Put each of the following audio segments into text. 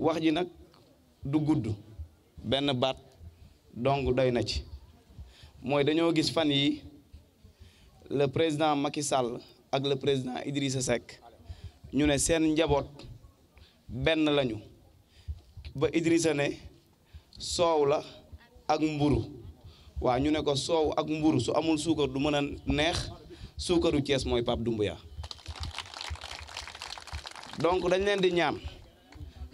wax ji nag du gudd benn baat donc doy na ci mooy dañoo gis fan yi le président Macky Sall ak le président Idrissa Seck ñu ne seen njaboot benn lañu ba Idrissa ne soow la ak mburu waaw ñu ne ko soow ak mburu su amul suukar du mën a neex suukaru Thiès mooy Pape Doumbouya donc dañ leen di ñaan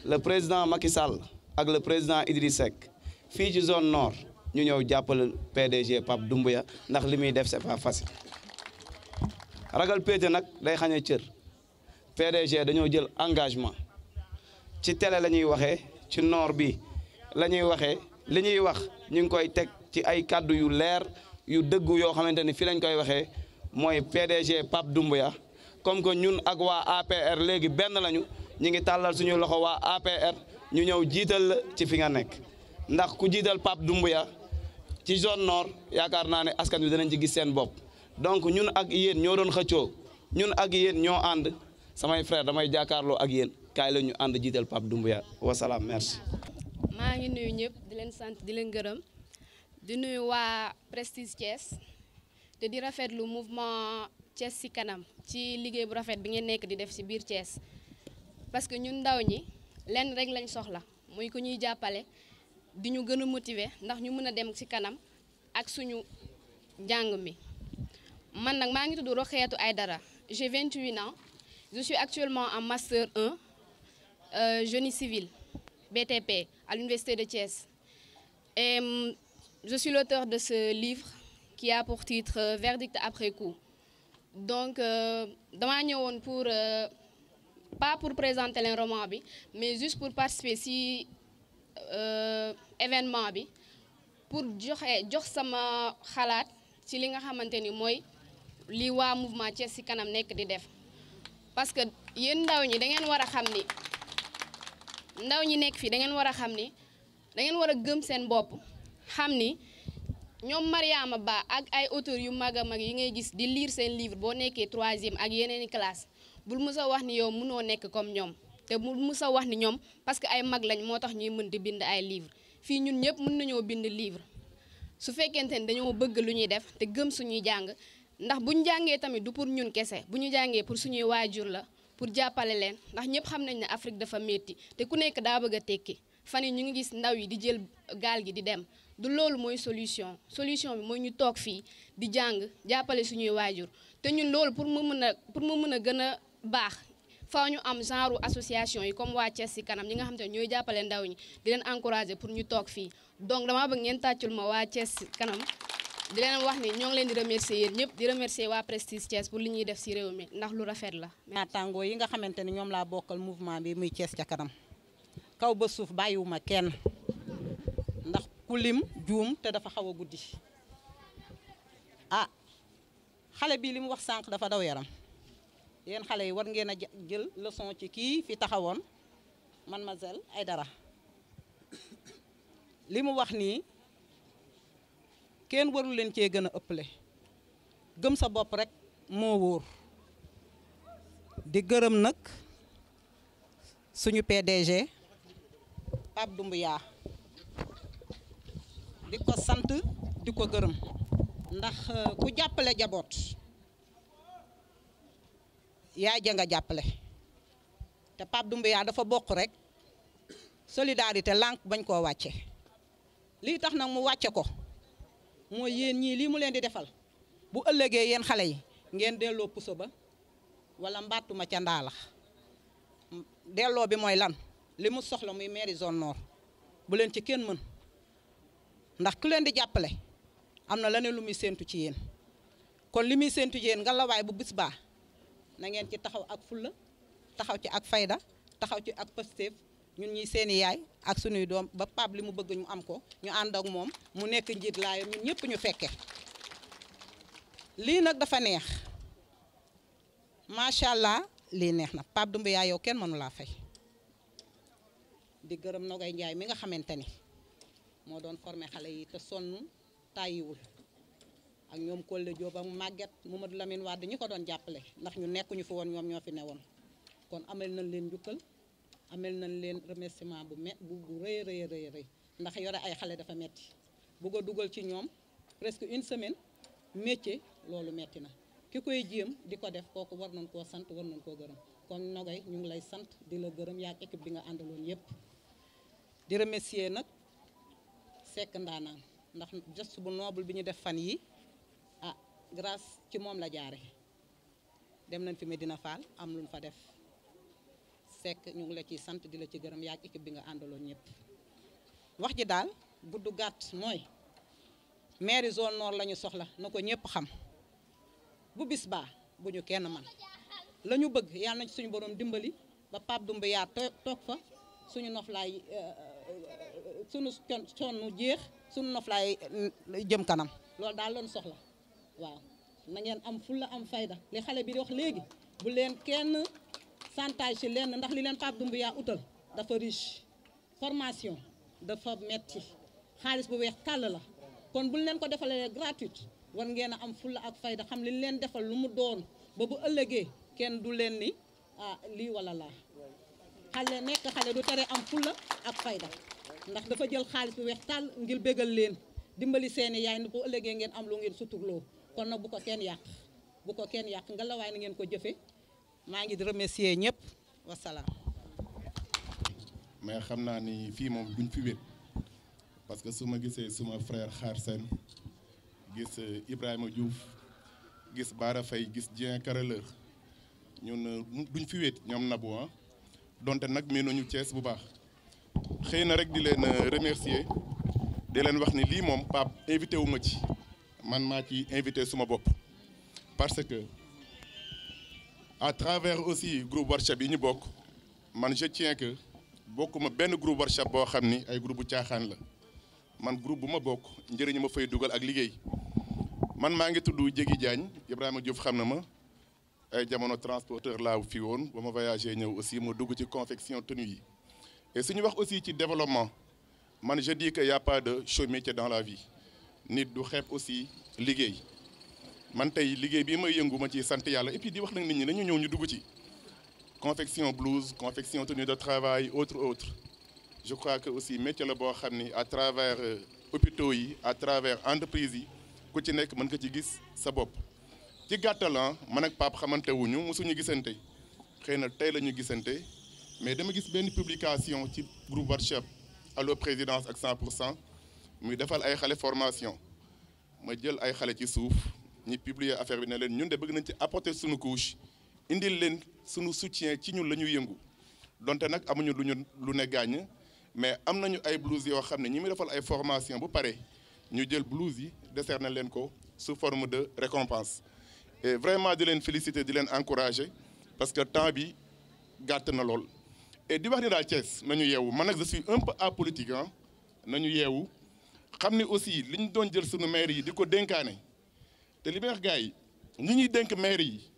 le président Macky Sall ak le président Idrissa Seck fii ci zone nord ñu ñëw jàppale PDG Pape Doumbouya ndax li muy def c'est pas facile ragal péete nag day xañ a cër PDG dañoo jël engagement ci télé la ñuy waxee ci nord bi la ñuy waxee li ñuy wax ñu ngi koy teg ci ay kàddu yu leer yu dëggu yoo xamante ni fi lañ koy waxee mooy PDG Pape Doumbouya comme que ñun ak waa APR léegi benn lañu ñu ngi tàllal suñu loxo waa APR ñu ñëw jiital la ci fi nga nekk ndax ku jiital Pape Doumbouya ci zone nord yaakaar naa ne askan wi danañ ci gis seen bopp donc ñun ak yéen ñoo doon xëccoo ñun ak yéen ñoo ànd samay frère damay jàkkaarloo ak yéen kaay la ñu ànd jiital Pape Doumbouya wasalaam merci. maa ngi nuyu ñëpp di leen sant di leen gërëm di nuyu waa Prestige Thiès te di rafetlu mouvement Thiès ci kanam ci liggéey bu rafet bi ngeen nekk di def ci biir Thiès parce que ñun ndaw ñi lenn rek lañ soxla muy ko ñuy jàppale di ñu gën a motiver ndax ñu mën a dem ci kanam ak suñu njàng mi. man nag maa ngi tudd Roxeetu Aydara j'ai 28 ans je suis actuellement en master 1 génie civil BTP à l'université de Thiès et je suis l'auteur de ce livre qui a pour titre Verdict après coup donc damaa ñëwoon pour pas pour présenter leen roman bi mais juste pour participer ci événement bi pour jox sama xalaat ci li nga xamante ni mooy li waa mouvement Thiès ci kanam nekk di def parce que yéen ndaw ñi da ngeen war a xam ni ndaw ñi nekk fii da ngeen war a xam ni da ngeen war a gëm seen bopp xam ni ñoom Mariama Ba ak ay auteurs yu mag a mag yi ngay gis di lire seen livre boo nekkee 3e ak yeneeni classe bul mës a wax ni yow mënoo nekk comme ñoom te bul mës a wax ni ñoom parce que ay mag lañ moo tax ñuy mën di bind ay livre fii ñun ñëpp mën nañoo bind livre su fekkente ni dañoo bëgg lu ñuy def te gëm suñuy jàng ndax bu ñu jàngee tamit du pour ñun kese bu ñu jàngee pour suñuy waajur la pour jàppale leen ndax ñëpp xam nañ ne Afrique dafa métti te ku nekk daa bëgg a tekki fan yi ñu ngi gis ndaw yi di jël gaal gi di dem du loolu mooy solution bi mooy ñu toog fii di jàng jàppale suñuy waajur te ñun loolu pour mu mën a gën a baax faaw ñu am genre association yi comme waa Thiès ci kanam ñi nga xam te ne ñooy jàppale ndaw ñi di leen encourager pour ñu toog fii donc damaa bëgg ngeen tàccul ma waa Thiès ci kanam di leen wax ni ñoo ngi leen di remercier yéen ñëpp di remercier waa Prestige Thiès pour li ñuy def ci réew mi ndax lu rafet la. naataangoo yi nga xamante ni ñoom laa bokkal mouvement bi muy Thiès ca kanam kaw ba suuf bàyyiwuma kenn ndax ku lim juum te dafa xaw a guddi ah xale bii li mu wax sànq dafa daw yaram yéen xale yi war ngeen a jël leçon ci kii fi taxawoon mademoiselle Aydara li mu wax nii kenn warul leen cee gën a ëppale gëm sa bopp rek moo wóor di gërëm nag suñu PDG Pape Doumbouya di ko sant di ko gërëm ndax ku jàppale jaboot yaay ja nga jàppale te Pape Doumbouya dafa bokk rek solidarité lànk bañ koo wàcce lii tax nag mu wàcce ko mooy yéen ñii lii mu leen di defal bu ëllëgee yéen xale yi ngeen delloo puso ba wala mbattuma ca ndaalax delloo bi mooy lan li mu soxla muy mairie zone nord bu leen ci kenn mën ndax ku leen di jàppale am na leneen lu muy séentu ci yéen kon li muy séentu ci yéen nga la waay bu bis baa na ngeen ci taxaw ak fulla taxaw ci ak fayda taxaw ci ak Pastef ñun ñi seeni yaay ak sunuy doom ba Pape li mu bëgg ñu am ko ñu ànd ak moom mu nekk njiit laayam ñun ñëpp ñu fekke lii nag dafa neex macha allah lii neex na Pape Doumbouya yow kenn mënu laa fay di gërëm Nogay Njaay mi nga xamante ni moo doon formé xale yi te sonn tàyyiwul ak ñoom Kolle Diop ak Maguette Mamadou Lamine Wade ñi ko doon jàppale ndax ñu nekkuñu fi woon ñoom ñoo fi newoon kon amal nañ leen njukkal amel nañ leen remerciement bu rëy rëy ndax yore ay xale dafa metti bugg a dugal ci ñoom presque une semaine métier loolu metti na ki koy jéem di ko def kooku war nañ koo sant war nañ koo gërëm kon Nogay ñu ngi lay sant di la gërëm yaa ak équipe bi nga àndaloon yépp di remercier nag Seck Ndaanaan ndax geste bu noble bi ñu def fan yi ah grâce ci moom la jaare dem nañ fi Medina Fall am luñ fa def Seck ñu ngi la ciy sant di la ci gërëm yaa ak équipe bi nga àndaloon ñëpp wax ji daal gudd gàtt mooy mairie zone nord la ñu soxla na ko ñëpp xam bu bis baa bu ñu kenn man la ñu bëgg yàlla nañ suñu borom dimbali ba Pape Doumbia toog fa suñu noflaay suñu sonnu jeex suñu noflaay jëm kanam loolu daal lañ soxla waaw na ngeen am fulla am fayda li xale bi di wax léegi bu leen kenn santage ci lenn ndax li leen Pape Doumbia utal dafa riche formation dafa metti xaalis bu weex tàll la kon buñ leen ko defalee gratuite war ngeen a am fulla ak fayda xam li leen defal lu mu doon ba bu ëllëgee kenn du leen ni ah lii wala laa xale nekk xale du tere am fulla ak fayda ndax dafa jël xaalis bu weex tàll ngir bégal leen dimbali seeni yaay ni bu ëllëgee ngeen am lu ngeen suturloo kon nag bu ko kenn yàq nga la waay na ngeen ko jëfe maa ngi di remercier ñëpp wasalaam. mais xam naa ni fii moom duñ fi wét parce que su ma gisee suma frère Xaar Sène gis Ibrahima Diouf gis Bara Faye gis Dieng Karaleur ñun duñ fi wét ñoom Nabou ah donte nag mii nañu Thiès bu baax xëy na rek di leen remercier di leen wax ni lii moom Pape invité wu ma ci man maa ci invité suma bopp parce que à travers aussi groupe workshop yi ñu bokk man je tiens que bokkuma benn groupe workshop boo xam ni ay groupe bu caaxaan la man groupe bu ma bokk njëriñu ma fay dugal ak liggéey man maa ngi tudd Jégi Diagne Ibrahima Diouf xam na ma ay jamono transporteur laa fi woon ba ma voyagé ñëw aussi ma dugg ci confection tenue yi et suñu wax aussi ci développement man je dis que y a pas de chômage dans la vie nit du xeeb aussi liggéey man tey liggéey bii may yëngu ma ci sant yàlla et puis di wax nag nit ñi dañu ñëw ñu dugg ci confection blouse confection tenue de travail autre je crois que aussi métier la boo xam ni à travers hôpitaux yi à travers entreprise yi ku ci nekk mën nga ci gis sa bopp ci gàttal man ak Pape xamante wuñu mosuñu gisante xëy na tey la ñu gisante mais dama gis benn publication ci groupe WhatsApp Allo Présidence ak 100% muy defal ay xale formation ma jël ay xale ci suuf ñi publier affaire bi ne leen ñun de bëgg nañ ci apporter suñu couche indil leen suñu soutien ci ñun la ñuy yëngu donte nag amuñu lu ne gàññ mais am nañu ay blouse yoo xam ne ñi muy defal ay formation bu pare ñu jël blouse yi décerner leen ko sous forme de récompense et vraiment di leen féliciter di leen encourager parce que temps bi gàtt na lool et di wax ni daal Thiès nañu yeewu man nag je suis un peu apolitique nañu yeewu xam ni aussi li ñu doon jël suñu maire yi di ko dénkaane te li may wax gars yi ñi ñuy dénk maire yi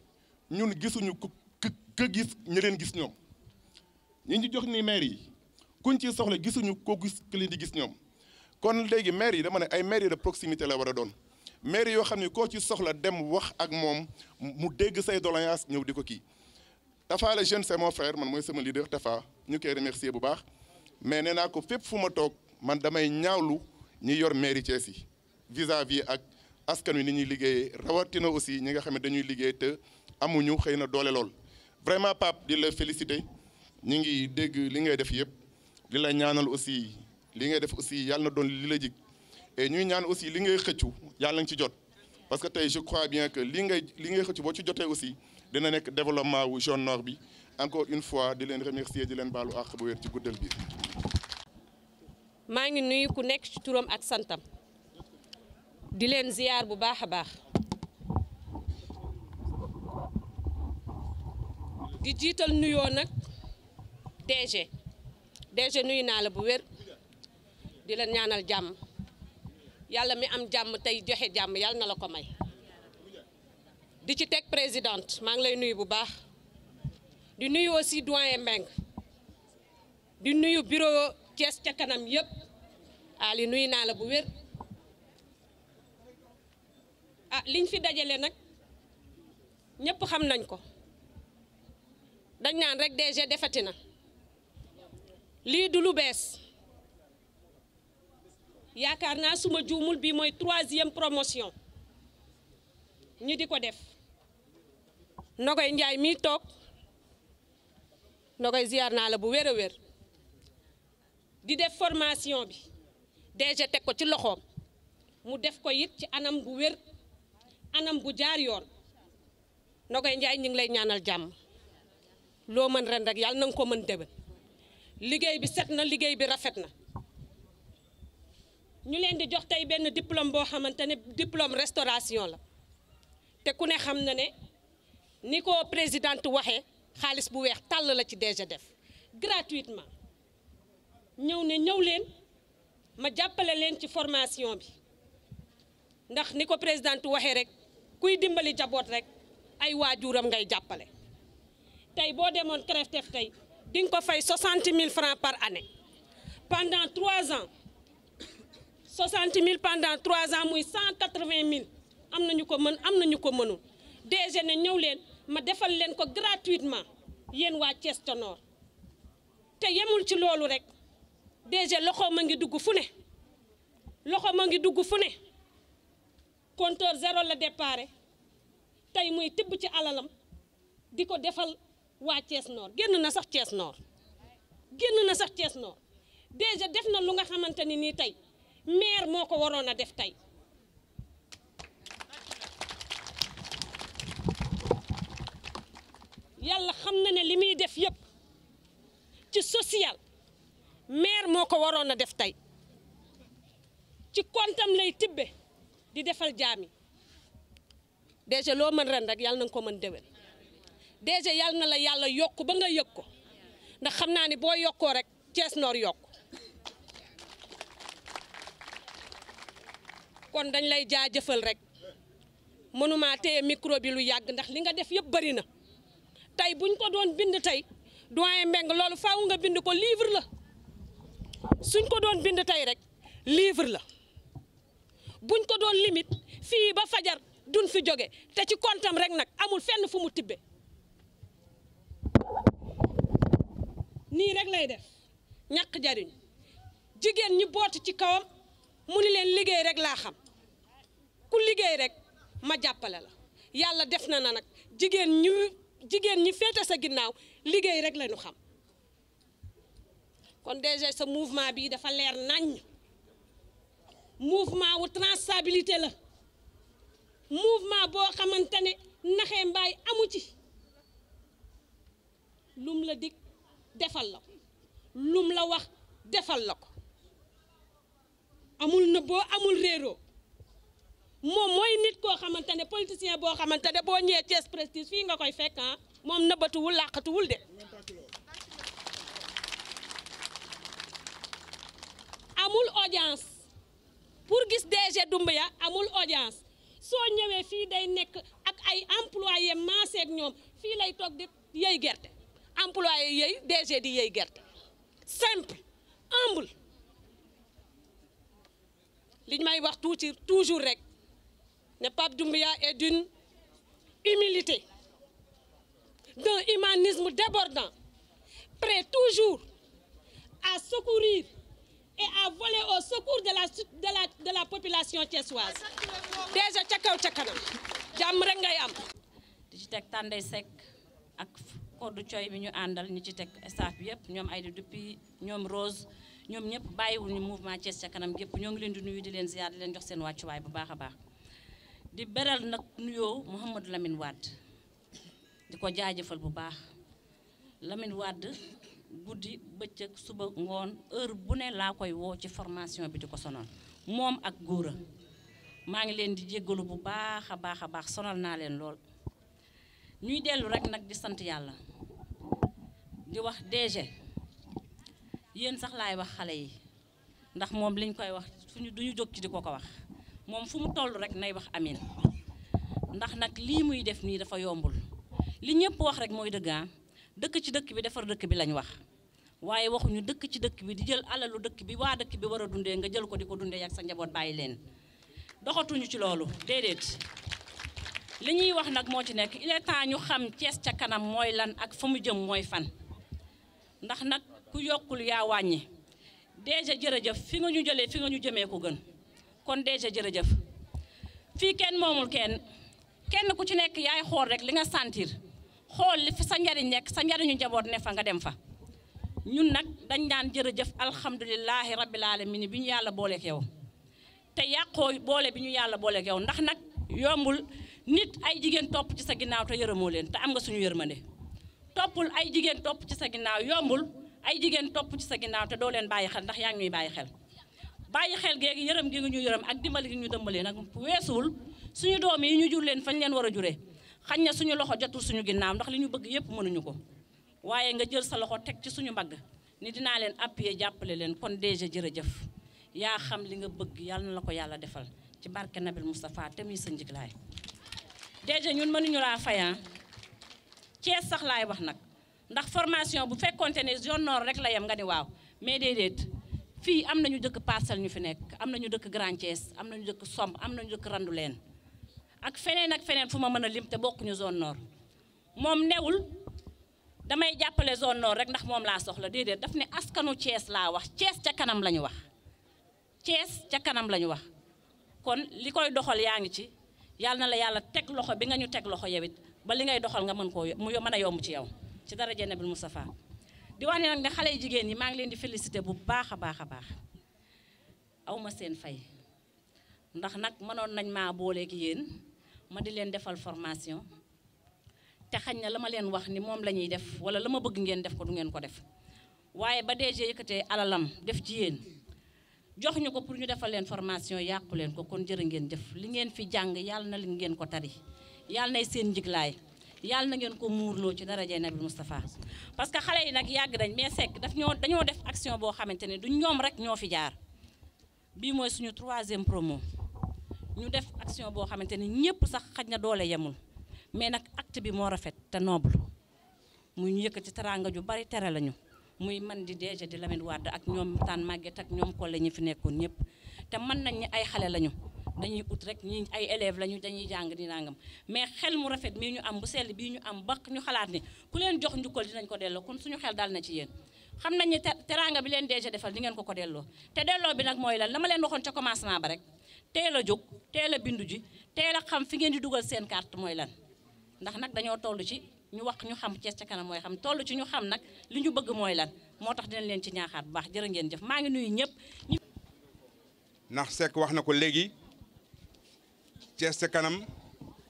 ñun gisuñu ku gis ñi leen gis ñoom ñi ñu jox ni maire yi kuñ ci soxla gisuñu ko gis ku leen di gis ñoom kon léegi maire yi dama ne ay maire de proximité la war a doon maire yoo xam ne koo ci soxla dem wax ak moom mu dégg say doléance ñëw di ko kii Tafa le jeune c'est mon frère man mooy sama leader Tafa ñu koy remercier bu baax mais nee naa ko fépp fu ma toog man damay ñaawlu ñi yor mairie Thiès yi vis-à-vis ak askan wi ni ñuy liggéeyee rawatina aussi ñi nga xam ne dañuy liggéey te amuñu xëy na doole lool. vraiment Pape di la féliciter ñi ngi dégg li ngay def yëpp di la ñaanal aussi li ngay def aussi yàlla na doon li la jig et ñuy ñaan aussi li ngay xëccu yàlla nga ci jot parce que tey je crois bien que li ngay xëccu boo ci jotee aussi dina nekk développement wu zone nord bi encore une fois di leen remercier di leen baalu àq bu wér ci guddal bi. maa ngi nuyu ku nekk ci turam ak santam di leen ziyaar bu baax a baax di jiital nuyoo nag DG nuyu naa la bu wér di leen ñaanal jàmm yàlla mi am jàmm tey joxe jàmm yàlla na la ko may di ci teg présidente maa ngi lay nuyu bu baax di nuyu aussi doyen Mbengue di nuyu bureau Thiès ca kanam yëpp Ali nuyu naa la bu wér liñ fi dajale nag ñëpp xam nañ ko dañ naan rek DG defati na lii du lu bees yaakaar naa suma juumul bi mooy 3e promotion ñu di ko def Nogoy Njaay mii toog Nogoy ziar naa la bu wér a wér di def formation bi DG teg ko ci loxoom mu def ko it ci anam bu wér anam bu jaar yoon Nogoy Njaay ñu ngi lay ñaanal jàmm loo mën ren rek yàlla na nga ko mën déwén liggéey bi set na liggéey bi rafet na ñu leen di jox tey benn diplôme boo xamante ne diplôme restauration la te ku ne xam na ne ni ko présidente waxee xaalis bu weex tàll la ci DG def gratuitement ñëw leen ma jàppale leen ci formation bi ndax ni ko présidente waxee rek kuy dimbali jaboot rek ay waajuram ngay jàppale tey boo demoon CREFTEF tey di nga ko fay 60 000 francs par année pendant 3 ans 60 000 pendant 3 ans muy 180 000 am nañu ko mën am nañu ko mënul DG ne ñëw leen ma defal leen ko gratuitement yéen waa Thiès ca Nord te yemul ci loolu rek DG loxo ma ngi dugg fu ne compteur 0 la déparé tey muy tibb ci alalam di ko defal waa Thiès Nord génn na sax Thiès Nord DG def na lu nga xamante ni nii tey maire moo ko waroon a def tey yàlla xam na ne li muy def yëpp ci social maire moo ko waroon a def tey ci kontam lay tibbe di defal jaami DG loo mën ren rek yàlla na nga ko mën déwén DG yàlla na la yàlla yokk ba nga yëg ko ndax xam naa ni boo yokkoo rek Thiès Nord yokk kon dañ lay jaajëfal rek mënuma téye micro bi lu yàgg ndax li nga def yëpp bari na tey buñ ko doon bind tey doyen Mbengue loolu faaw nga bind ko livre la suñ ko doon bind tey rek livre la buñ ko doon limite fii ba fajar duñ fi jóge te ci kontam rek nag amul fenn fu mu tibbe nii rek lay def ñàkk jariñ jigéen ñi boot ci kawam mu ni leen liggéey rek laa xam ku liggéey rek ma jàppale la yàlla def na nag jigéen ñi féete sa ginnaaw liggéey rek lañu xam kon déjà sa mouvement bi dafa leer nañ mouvement wu traçabilité la mouvement boo xamante ne naxee mbaay amu ci lum la dig defal la ko lum la wax defal la ko amul nëbboo amul réeroo moom mooy nit koo xamante ne politicien boo xamante ne boo ñëwee Thiès Prestige fii nga koy fekk moom nëbbatuwul làqatuwul de amul audience pour gis DG Doumbouya amul audience soo ñëwee fii day nekk ak ay employé maaseeg ñoom fii lay toog di yëy gerte employé yëy DG di yëy gerte simple humble li ñu may wax toujours rek ne Pape Doumbouya est d'une humilité d'un humanisme débordant prêt toujours à secourir et à voler au secours de la population thiessoise déjà ca kaw ca kanam jàmm rek ngay am. di ci teg Tandey Seck ak Kodou Thioy bi ñu àndal ñu ci teg staff bi yëpp ñoom Aïda depuis ñoom Rose ñoom ñëpp bàyyiwuñu mouvement Thiès ca kanam gépp ñoo ngi leen di nuyu di leen ziar di leen jox seen wàccuwaay bu baax a baax di beral nag nuyoo Mouhamadou Lamine Wade di ko jaajëfal bu baax Lamine Wade guddi bëccëg suba ngoon heure bu ne laa koy woo ci formation bi di ko sonal moom ak góora maa ngi leen di jéggalu bu baax a baax sonal naa leen lool ñuy dellu rek nag di sant yàlla di wax DG yéen sax laay wax xale yi ndax moom liñ koy wax suñu duñu jóg ci di ko wax moom fu mu toll rek nay wax amin ndax nag lii muy def nii dafa yombul li ñëpp wax rek mooy dëgg dëkk ci dëkk bi defar dëkk bi lañ wax waaye waxuñu dëkk ci dëkk bi di jël alalu dëkk bi waa dëkk bi war a dundee nga jël ko di ko dundee ak sa njaboot bàyyi leen doxatuñu ci loolu déedéet li ñuy wax nag moo ci nekk il est temps ñu xam Thiès ca kanam mooy lan ak fa mu jëm mooy fan ndax nag ku yokkul yaa wàññi déjà jërëjëf fi nga ñu jëlee fi nga ñu jëmee ko gën kon déjà jërëjëf fii kenn moomul kenn ku ci nekk yaay xool rek li nga sentir xool li fi sa njariñ nekk sa njariñu njaboot ne fa nga dem fa ñun nag dañ daan jërëjëf alhamdulilahi rabbil alamin bi ñu yàlla booleek yow te yàqoo boole bi ñu yàlla booleek yow ndax nag yombul nit ay jigéen topp ci sa ginnaaw te yërëmoo leen te am nga suñu yërmande toppul ay jigéen topp ci sa ginnaaw yombul ay jigéen topp ci sa ginnaaw te doo leen bàyyi xel ndax yaa ngi ñuy bàyyi xel géegi yërëm gi nga ñu yërëm ak dimbali gi ñu dëmbalee nag weesuwul suñu doom yi ñu jur leen fañ leen war a juree xañ na suñu loxo jotul suñu ginnaaw ndax li ñu bëgg yépp mënuñu ko waaye nga jël sa loxo teg ci suñu mbagg ni dinaa leen appuyer jàppale leen kon déjà jërëjëf yaa xam li nga bëgg yàlla na la ko yàlla defal ci barke Nabil Moustapha te muy sa njiglaay déjà ñun mënuñu laa fayan Thiès sax laay wax nag ndax formation bu fekkonte ne zone nord rek la yem nga ni waaw mais déedéet fii am nañu dëkk Parcelles ñu fi nekk am nañu dëkk Grand Thiès am nañu dëkk Somme am nañu dëkk Randoulène ak feneen fu ma mën a lim te bokkuñu zone nord moom newul damay jàppale zone nord rek ndax moom laa soxla déedéet daf ne askanu Thiès laa wax Thiès ca kanam la ñu wax Thiès ca kanam la ñu wax kon li koy doxal yaa ngi ci yàlla na la yàlla teg loxo bi nga ñu teg loxo yow it ba li ngay doxal nga mën koo mën a yomb ci yow ci daraja Nabil Moustapha di wax ne nag ne xale yu jigéen ñi maa ngi leen di félicité bu baax a baax awma seen fay ndax nag mënoon nañ maa booleeg yéen ma di leen defal formation te xañ na la ma leen wax ni moom la ñuy def wala la ma bëgg ngeen def ko du ngeen ko def waaye ba DG yëkkatee alalam def ci yéen jox ñu ko pour ñu defal leen formation yàqu leen ko kon jërë ngeen jëf li ngeen fi jàng yàlla na li ngeen ko tari yàlla nay seen njiglaay yàlla na ngeen ko muurloo ci daraja Nabil Moustapha parce que xale yi nag yàgg nañ mais Seck dañoo def action boo xamante ne du ñoom rek ñoo fi jaar bii mooy suñu 3e promo ñu def action boo xamante ne ñëpp sax xaj na doole yemul mais nag acte bi moo rafet te noble muy ñu yëkkati teranga ju bari tere lañu muy man di DG di Lamine Wade ak ñoom Tane Maguette ak ñoom Kole ñi fi nekkoon ñëpp te mën nañ ni ay xale lañu dañuy ut rek ñi ay élèves lañu dañuy jàng di nangam mais xel mu rafet mii ñu am bu sell bii ñu am ba ñu xalaat ni ku leen jox njukkal dinañ ko delloo kon suñu xel dal na ci yéen xam nañ ni teranga bi leen DG defal di ngeen ko delloo te delloo bi nag mooy lan la ma leen waxoon ca commencement ba rek teel a jóg teel a bindu ji teel a xam fi ngeen di dugal seen carte mooy lan ndax nag dañoo toll ci ñu wax ñu xam Thiès ca kanam mooy xam toll ci ñu xam nag li ñu bëgg mooy lan moo tax dinañ leen ci ñaaxaat bu baax jërë ngeen jëf maa ngi nuyu ñëpp. ndax Seck wax na ko léegi Thiès ca kanam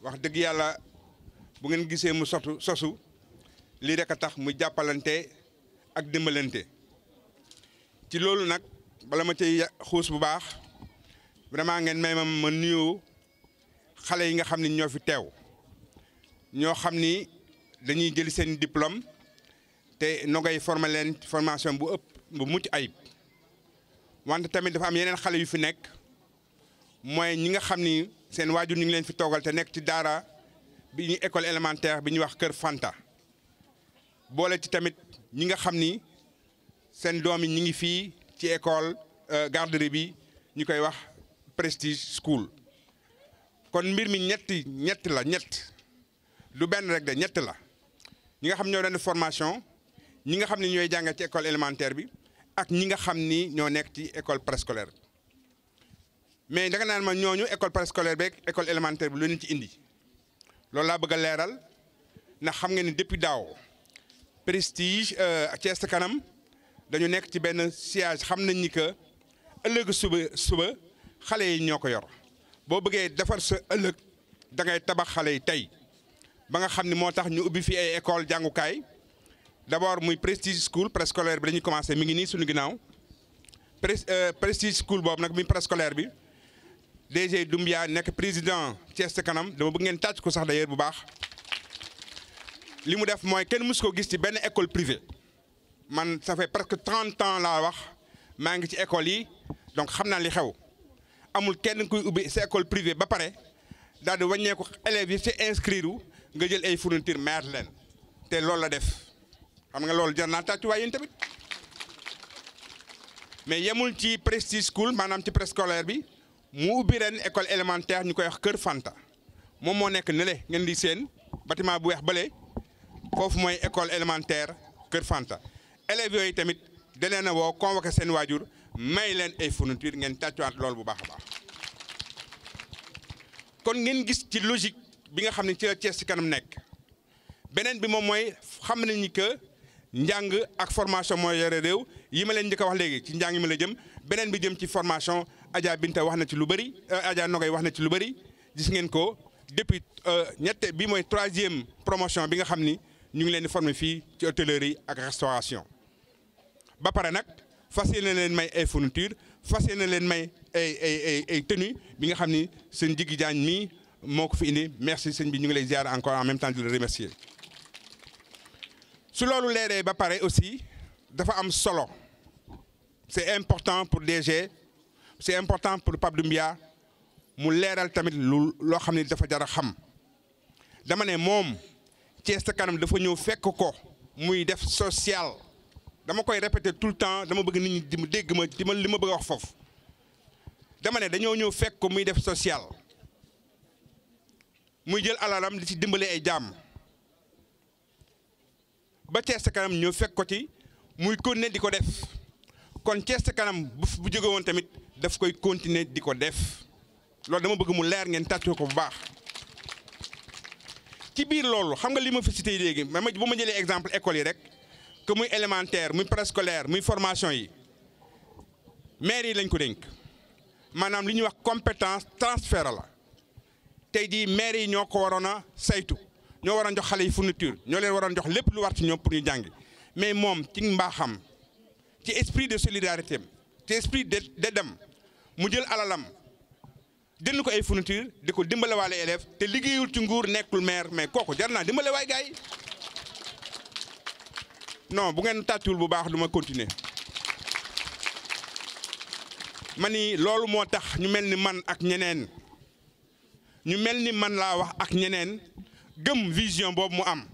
wax dëgg yàlla bu ngeen gisee mu sosu lii rek a tax muy jàppalante ak dimbalante ci loolu nag bala ma cay xuus bu baax vraiment ngeen may ma nuyu xale yi nga xam ni ñoo fi teew ñoo xam ni dañuy jëli seen diplôme te nogay formé leen formation bu mucc ayib wante tamit dafa am yeneen xale yu fi nekk mooy ñi nga xam ni seen waajur ñu ngi leen fi toogal te nekk ci daara bi ñu école élémentaire bi ñuy wax Kër Fanta boole ci tamit ñi nga xam ni seen doom yi ñi ngi fii ci école garderie bi ñu koy wax Prestige School kon mbir mi ñett la du benn rek de ñett la ñi nga xam ñoo doon formation ñi nga xam ni ñooy jàngee ci école élémentaire bi ak ñi nga xam ni ñoo nekk ci école préscolaire mais danga naan ma ñooñu école préscolaire beeg école élémentaire bi lu leen ci indi loolu laa bëgg a leeral ndax xam nga ni depuis daaw Prestige Thiès ca kanam dañu nekk ci benn siège xam nañ ni que ëllëg suba xale yi ñoo ko yor boo bëggee defar sa ëllëg da ngay tabax xale yi tey ba nga xam ni moo tax ñu ubbi fi ay école jàngukaay d'abord muy Prestige School préscolaire bi dañuy commencé mi ngi nii suñu ginnaaw Prestige School boobu nag muy préscolaire bi DG Doumbia nekk président Thiès ca kanam dama bëgg ngeen tàcc ko sax d'ailleurs bu baax li mu def mooy kenn mësu ko gis ci benn école privée man ça fait presque 30 ans laa wax maa ngi ci école yi donc xam naa li xew amul kenn kuy ubbi sa école privée ba pare daal di wàññeeku élèves yi ci inscrire nga jël ay fourniture maire leen te loolu la def xam nga loolu jar naa tàccuwaay yéen tamit mais yemul ci Prestige School maanaam ci préscolaire bi mu ubbi ren école élémentaire ñu koy wax Kër Fanta moom moo nekk nële ngeen di seen bâtiment bu weex bële foofu mooy école élémentaire Kër Fanta élèves yooyu tamit da leen a woo convoqué seen waajur may leen ay fourniture ngeen tàccuwaat loolu bu baax a baax kon ngeen gis ci logique bi nga xam ne ci la Thiès ci kanam nekk beneen bi moom mooy xam nañ ni que njàng ak formation mooy yore réew yi ma leen njëkk a wax léegi ci njàng mi la jëm beneen bi jëm ci formation Adja Binta wax na ci lu bëri Adja Nogay wax na ci lu bëri gis ngeen ko depuis ñette bi mooy 3e promotion bi nga xam ni ñu ngi leen di former fii ci hôtellerie ak restauration ba pare nag fas yéene leen may ay fourniture fas yéene leen may ay tenue bi nga xam ni sëñ Jigi Jaañ mii moo ko fi indi merci sëñ bi ñu ngi lay ziar encore en même temps de le remercier su loolu leeree ba pare aussi dafa am solo c'est important pour DG c'est important pour Pape Doumbia mu leeral tamit loo xam ne dafa jar a xam dama ne moom Thiès ca kanam dafa ñëw fekk ko muy def social dama koy répéter tout le temps dama bëgg nit ñi di ma dégg ma di ma li ma bëgg a wax foofu dama ne dañoo ñëw fekk ko muy def social muy jël alalam di ci dimbale ay jaam ba Thiès ca kanam ñëw fekk ko ci muy continuer di ko def kon Thiès ca kanam bu jóge woon tamit daf koy continuer di ko def loolu dama bëgg mu leer ngeen tàccoo ko bu baax ci biir loolu xam nga li ma fi cité léegi bu ma jëlee exemple école yi rek que muy élémentaire muy préscolaire muy formation yi maire yi lañ ko dénk maanaam li ñuy wax compétence transfert la tey jii maire yi ñoo ko waroon a saytu ñoo waroon jox xale yi fourniture ñoo leen waroon jox lépp lu war ci ñoom pour ñu jàngi mais moom ci mbaaxam ci esprit de solidarité ci esprit de dem mu jël alalam jënd ko ay fourniture di ko dimbale waale élèves te liggéeyul ci nguur nekkul maire mais kooku jar naa dimbale waay gars yi non bu ngeen tàccul bu baax du ma continuer ma ni loolu moo tax ñu mel ni man ak ñeneen ñu mel ni man laa wax ak ñeneen gëm vision boobu mu am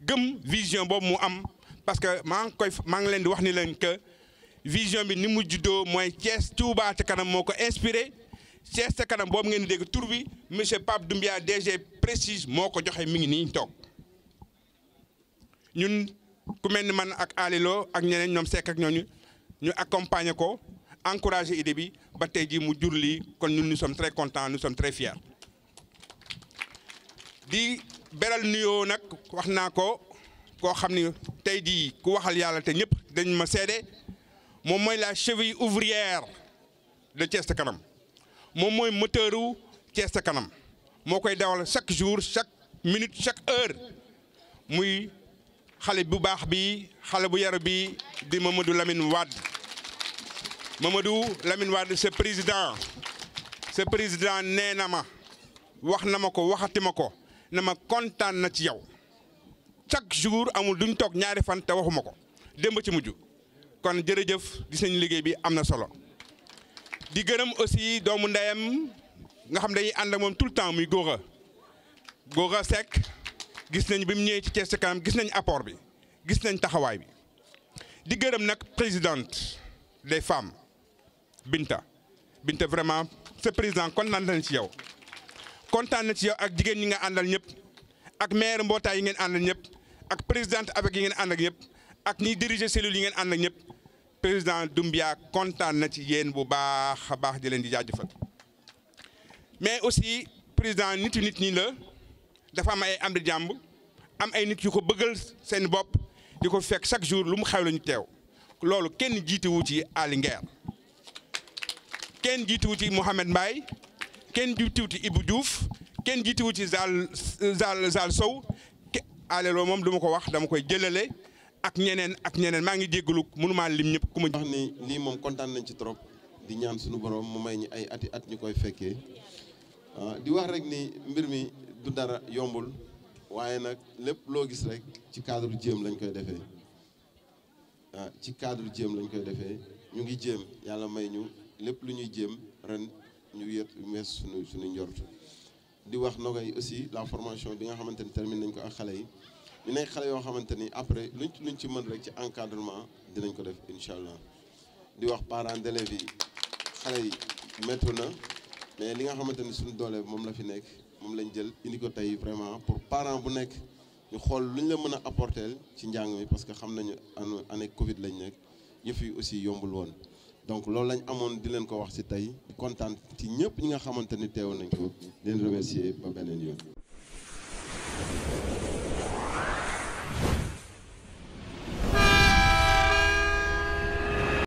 gëm vision boobu mu am parce que maa ngi leen di wax ni leen que vision bi ni mu juddoo mooy Thiès Touba ca kanam moo ko inspiré Thiès ca kanam boobu ngeen di dégg tur bi monsieur Pape Doumbia DG précise moo ko joxe mi ngi nii toog ñun ku mel ni man ak Alilo ak ñeneen ñoom Seck ak ñooñu ñu accompagner ko encourager idée bi ba tey jii mu jur lii kon ñun nous sommes très contents nous sommes très fiers di beral nuyoo nag wax naa ko koo xam ni tey jii ku waxal yàlla te ñëpp dañ ma seede moom mooy la cheville ouvrière de Thiès ca kanam moom mooy moteuru Thiès ca kanam moo koy dawal chaque jour chaque minute chaque heure muy xale bu baax bi xale bu yaru bi di Mamadou Lamine Wade Mamadou Lamine Wade ce président nee na ma wax na ma ko waxati ma ko na ma kontaan na ci yow chaque jour amul duñ toog ñaari fan te waxuma ko démb ci mujj kon jërëjëf gis nañu liggéey bi am na solo di gërëm aussi doomu ndeyam nga xam dañuy ànd ak moom tout le temps muy Gora Seck gis nañ bi mu ñëwee ci Thiès ca kanam gis nañ apport bi gis nañ taxawaay bi di gërëm nag présidente des femmes Binta vraiment ce président kontaan na ci yow kontaan na ci yow ak jigéen ñi nga àndal ñëpp ak maire mbootaay yi ngeen àndal ñëpp ak présidente avec yi ngeen ànd ak ñëpp ak ñiy diriger cellule yi ngeen ànd ak ñëpp président Doumbia kontaan na ci yéen bu baax a baax di leen di jaajëfal mais aussi président nit ñi la dafa am ay am di jàmb am ay nit yu ko bëggal seen bopp di ko fekk chaque jour lu mu xew la ñu teew loolu kenn jiituwu ci Ali Nguer kenn jiituwu ci Mouhamed Mbaye kenn jiituwu ci Ibou Diouf kenn jiituwu ci Zal Sow alelo moom du ma ko wax dama koy jëlale ak ñeneen maa ngi jéggalu mënumaa lim ñëpp ku ma wax ni lii moom kontaan nañ ci trop di ñaan suñu borom mu may ñi ay ati at ñu koy fekkee di wax rek ni mbir mi du dara yombul waaye nag lépp loo gis rek ci cadre jéem lañ koy defee ci cadre jéem lañ koy defee ñu ngi jéem yàlla may ñu lépp lu ñuy jéem ren ñu mees suñu njort di wax Nogay aussi la formation bi nga xamante ni terminé nañ ko ak xale yi ñu nekk xale yoo xamante ni après luñ ci mën rek ci encadrement dinañ ko def incha allah di wax parents d'élèves yi xale yi métti na mais li nga xamante ni suñu doole moom la fi nekk moom lañ jël indi ko tey vraiment pour parent bu nekk ñu xool lu ñu la mën a apporter ci njàng mi parce que xam nañu année Covid lañ nekk yëf yi aussi yombul woon donc loolu lañ amoon di leen ko wax ci tey di kontaan ci ñëpp ñi nga xamante ni teew nañ ko di leen remercier ba beneen yoon.